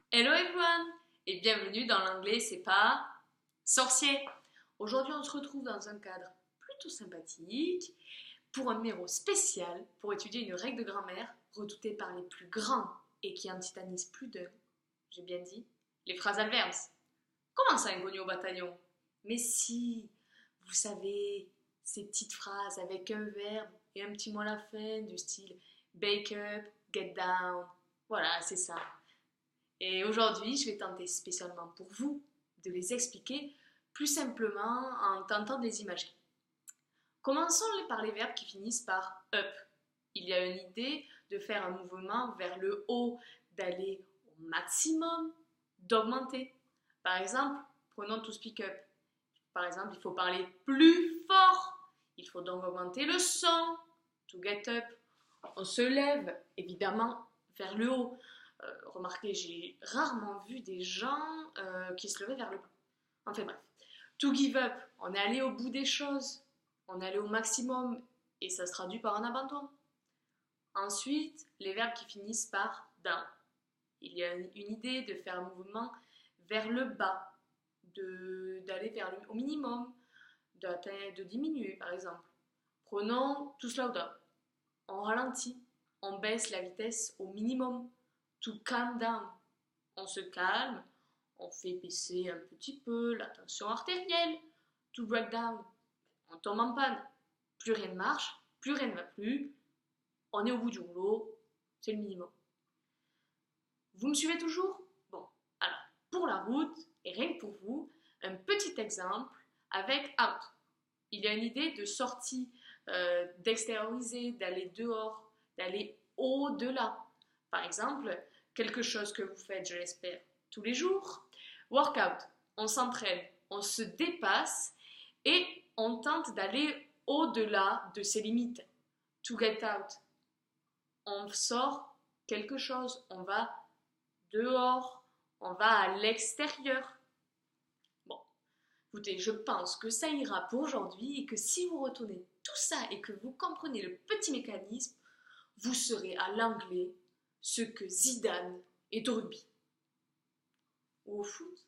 Hello everyone et bienvenue dans l'anglais c'est pas sorcier. Aujourd'hui on se retrouve dans un cadre plutôt sympathique pour un numéro spécial pour étudier une règle de grammaire redoutée par les plus grands et qui en titanise plus d'un. J'ai bien dit les phrases adverbes. Comment ça inconnu au bataillon? Mais si, vous savez, ces petites phrases avec un verbe et un petit mot à la fin du style bake up, get down. Voilà, c'est ça. Et aujourd'hui, je vais tenter spécialement pour vous de les expliquer plus simplement en tentant de les imaginer. Commençons par les verbes qui finissent par up. Il y a une idée de faire un mouvement vers le haut, d'aller au maximum, d'augmenter. Par exemple, prenons to speak up. Par exemple, il faut parler plus fort. Il faut donc augmenter le son. To get up. On se lève, évidemment, vers le haut. Remarquez, j'ai rarement vu des gens qui se levaient vers le bas. Enfin bref. To give up, on est allé au bout des choses. On est allé au maximum et ça se traduit par un abandon. Ensuite, les verbes qui finissent par down. Il y a une idée de faire un mouvement vers le bas, d'aller au minimum, de diminuer par exemple. Prenons to slow down. On ralentit, on baisse la vitesse au minimum. To calm down. On se calme, on fait baisser un petit peu la tension artérielle. To break down. On tombe en panne. Plus rien ne marche, plus rien ne va plus. On est au bout du rouleau, c'est le minimum. Vous me suivez toujours? Bon, alors, pour la route, et rien que pour vous, un petit exemple avec out. Il y a une idée de sortie, d'extérioriser, d'aller dehors, d'aller au-delà. Par exemple, quelque chose que vous faites, je l'espère, tous les jours. Workout, on s'entraîne, on se dépasse et on tente d'aller au-delà de ses limites. To get out, on sort quelque chose, on va dehors, on va à l'extérieur. Bon, écoutez, je pense que ça ira pour aujourd'hui et que si vous retenez tout ça et que vous comprenez le petit mécanisme, vous serez à l'anglais ce que Zidane est au rugby ou au foot.